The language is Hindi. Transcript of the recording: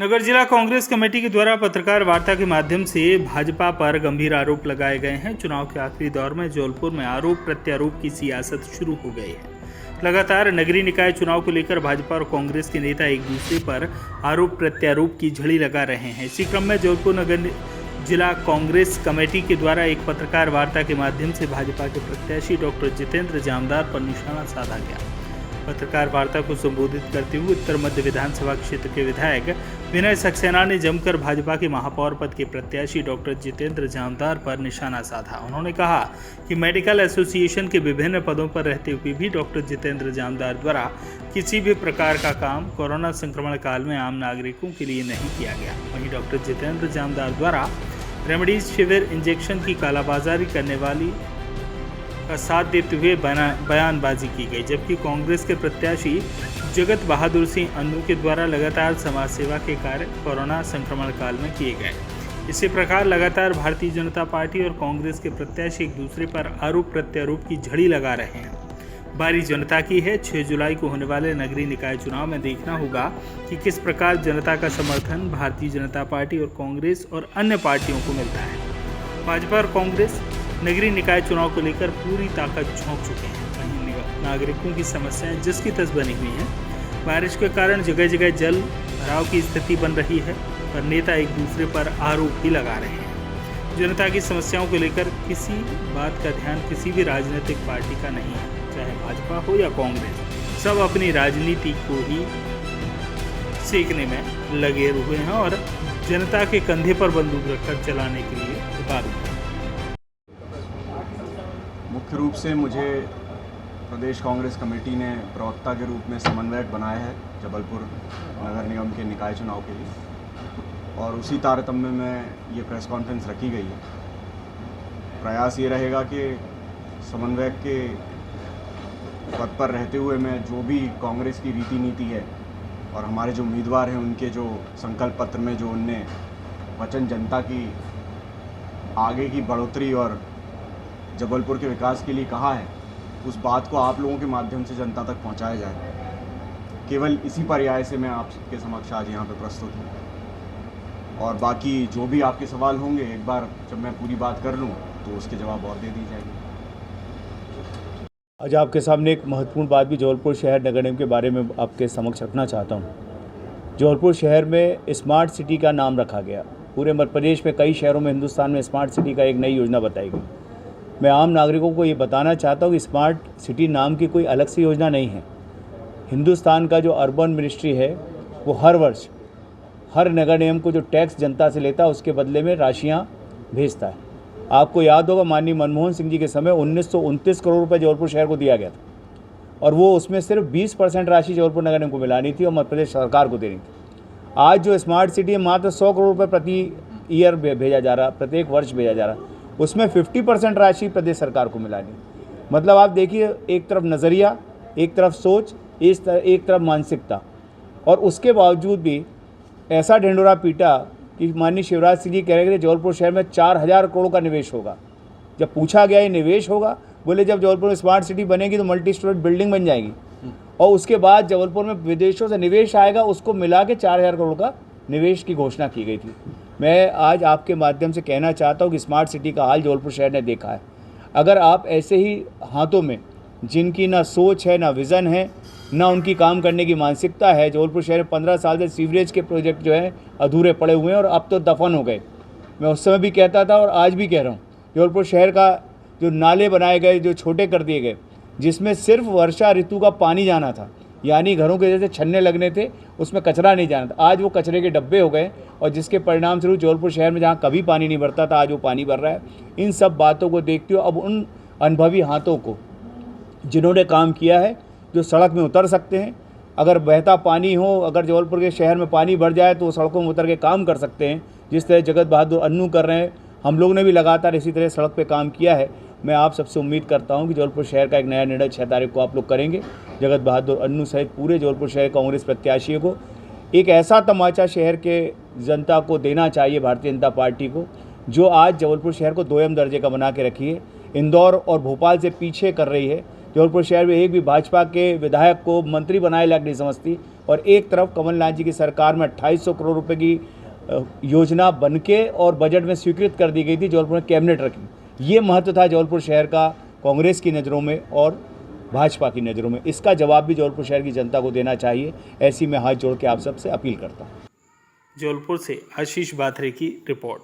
नगर जिला कांग्रेस कमेटी के द्वारा पत्रकार वार्ता के माध्यम से भाजपा पर गंभीर आरोप लगाए गए हैं। चुनाव के आखिरी दौर में जबलपुर में आरोप प्रत्यारोप की सियासत शुरू हो गई है। लगातार नगरीय निकाय चुनाव को लेकर भाजपा और कांग्रेस के नेता एक दूसरे पर आरोप प्रत्यारोप की झड़ी लगा रहे हैं। इसी क्रम में जबलपुर नगर जिला कांग्रेस कमेटी के द्वारा एक पत्रकार वार्ता के माध्यम से भाजपा के प्रत्याशी डॉक्टर जितेंद्र जामदार पर निशाना साधा गया। पत्रकार वार्ता को संबोधित करते हुए उत्तर मध्य विधानसभा क्षेत्र के विधायक विनय सक्सेना ने जमकर भाजपा के महापौर पद के प्रत्याशी डॉक्टर जितेंद्र जामदार पर निशाना साधा। उन्होंने कहा कि मेडिकल एसोसिएशन के विभिन्न पदों पर रहते हुए भी डॉक्टर जितेंद्र जामदार द्वारा किसी भी प्रकार का काम कोरोना संक्रमण काल में आम नागरिकों के लिए नहीं किया गया। वहीं डॉक्टर जितेंद्र जामदार द्वारा रेमडीज शिविर इंजेक्शन की कालाबाजारी करने वाली का साथ देते हुए बयानबाजी की गई, जबकि कांग्रेस के प्रत्याशी जगत बहादुर सिंह अन्नू के द्वारा लगातार समाज सेवा के कार्य कोरोना संक्रमण काल में किए गए। इसी प्रकार लगातार भारतीय जनता पार्टी और कांग्रेस के प्रत्याशी एक दूसरे पर आरोप प्रत्यारोप की झड़ी लगा रहे हैं। बारी जनता की है। 6 जुलाई को होने वाले नगरीय निकाय चुनाव में देखना होगा कि किस प्रकार जनता का समर्थन भारतीय जनता पार्टी और कांग्रेस और अन्य पार्टियों को मिलता है। भाजपा और कांग्रेस नगरीय निकाय चुनाव को लेकर पूरी ताकत झोंक चुके हैं। वहीं नागरिकों की समस्याएं जिसकी तस बनी हुई हैं। बारिश के कारण जगह जगह जल भराव की स्थिति बन रही है, पर नेता एक दूसरे पर आरोप ही लगा रहे हैं। जनता की समस्याओं को लेकर किसी बात का ध्यान किसी भी राजनीतिक पार्टी का नहीं है, चाहे भाजपा हो या कांग्रेस। सब अपनी राजनीति को ही सेकने में लगे हुए हैं और जनता के कंधे पर बंदूक रखकर चलाने के लिए उतारू हैं। मुख्य रूप से मुझे प्रदेश कांग्रेस कमेटी ने प्रवक्ता के रूप में समन्वयक बनाया है जबलपुर नगर निगम के निकाय चुनाव के लिए, और उसी तारतम्य में ये प्रेस कॉन्फ्रेंस रखी गई है। प्रयास ये रहेगा कि समन्वयक के पद पर रहते हुए मैं जो भी कांग्रेस की रीति नीति है और हमारे जो उम्मीदवार हैं उनके जो संकल्प पत्र में जो उनने वचन जनता की आगे की बढ़ोतरी और जबलपुर के विकास के लिए कहा है, उस बात को आप लोगों के माध्यम से जनता तक पहुंचाया जाए। केवल इसी पर्याय से मैं आपके समक्ष आज यहाँ पे प्रस्तुत हूँ, और बाकी जो भी आपके सवाल होंगे एक बार जब मैं पूरी बात कर लूँ तो उसके जवाब और दे दी जाएगी। आज आपके सामने एक महत्वपूर्ण बात भी जबलपुर शहर नगर निगम के बारे में आपके समक्ष रखना चाहता हूँ। जबलपुर शहर में स्मार्ट सिटी का नाम रखा गया। पूरे मध्य प्रदेश में कई शहरों में हिंदुस्तान में स्मार्ट सिटी का एक नई योजना बताई गई। मैं आम नागरिकों को ये बताना चाहता हूँ कि स्मार्ट सिटी नाम की कोई अलग सी योजना नहीं है। हिंदुस्तान का जो अर्बन मिनिस्ट्री है वो हर वर्ष हर नगर निगम को जो टैक्स जनता से लेता है उसके बदले में राशियाँ भेजता है। आपको याद होगा माननीय मनमोहन सिंह जी के समय 1929 करोड़ रुपए जबलपुर शहर को दिया गया था, और वो उसमें सिर्फ 20% राशि जबलपुर नगर निगम को मिलानी थी और मध्य प्रदेश सरकार को देनी थी। आज जो स्मार्ट सिटी है मात्र 100 करोड़ रुपये प्रति ईयर भेजा जा रहा, प्रत्येक वर्ष भेजा जा रहा, उसमें 50% राशि प्रदेश सरकार को मिलानी। मतलब आप देखिए, एक तरफ नज़रिया, एक तरफ सोच, एक तरफ मानसिकता, और उसके बावजूद भी ऐसा ढिंडोरा पीटा कि माननीय शिवराज सिंह जी कह रहे थे जबलपुर शहर में 4000 करोड़ का निवेश होगा। जब पूछा गया ये निवेश होगा, बोले जब जबलपुर में स्मार्ट सिटी बनेगी तो मल्टी स्टोरेज बिल्डिंग बन जाएगी, और उसके बाद जबलपुर में विदेशों से निवेश आएगा, उसको मिला के 4000 करोड़ का निवेश की घोषणा की गई थी। मैं आज आपके माध्यम से कहना चाहता हूँ कि स्मार्ट सिटी का हाल जबलपुर शहर ने देखा है। अगर आप ऐसे ही हाथों में जिनकी ना सोच है, ना विज़न है, ना उनकी काम करने की मानसिकता है, जबलपुर शहर में 15 साल से सीवरेज के प्रोजेक्ट जो है अधूरे पड़े हुए हैं और अब तो दफन हो गए। मैं उस समय भी कहता था और आज भी कह रहा हूँ, जबलपुर शहर का जो नाले बनाए गए, जो छोटे कर दिए गए, जिसमें सिर्फ वर्षा ऋतु का पानी जाना था, यानी घरों के जैसे छन्ने लगने थे, उसमें कचरा नहीं जाना था, आज वो कचरे के डब्बे हो गए, और जिसके परिणाम स्वरूप जबलपुर शहर में जहाँ कभी पानी नहीं भरता था आज वो पानी भर रहा है। इन सब बातों को देखते हुए अब उन अनुभवी हाथों को जिन्होंने काम किया है, जो सड़क में उतर सकते हैं, अगर बहता पानी हो, अगर जबलपुर के शहर में पानी भर जाए तो वो सड़कों में उतर के काम कर सकते हैं, जिस तरह जगत बहादुर अन्नू कर रहे हैं। हम लोग ने भी लगातार इसी तरह सड़क पे काम किया है। मैं आप सबसे उम्मीद करता हूं कि जबलपुर शहर का एक नया निर्णय 6 तारीख को आप लोग करेंगे। जगत बहादुर अन्नू सहित पूरे जबलपुर शहर कांग्रेस प्रत्याशियों को एक ऐसा तमाचा शहर के जनता को देना चाहिए, भारतीय जनता पार्टी को, जो आज जबलपुर शहर को 2M दर्जे का बना के रखी है, इंदौर और भोपाल से पीछे कर रही है, जबलपुर शहर में एक भी भाजपा के विधायक को मंत्री बनाए लायक नहीं समझती, और एक तरफ कमलनाथ जी की सरकार में 2800 करोड़ रुपए की योजना बनके और बजट में स्वीकृत कर दी गई थी, जबलपुर में कैबिनेट रखी। ये महत्व था जबलपुर शहर का कांग्रेस की नज़रों में और भाजपा की नज़रों में। इसका जवाब भी जबलपुर शहर की जनता को देना चाहिए। ऐसी मैं हाथ जोड़ के आप सबसे अपील करता हूँ। जबलपुर से आशीष बाथरे की रिपोर्ट।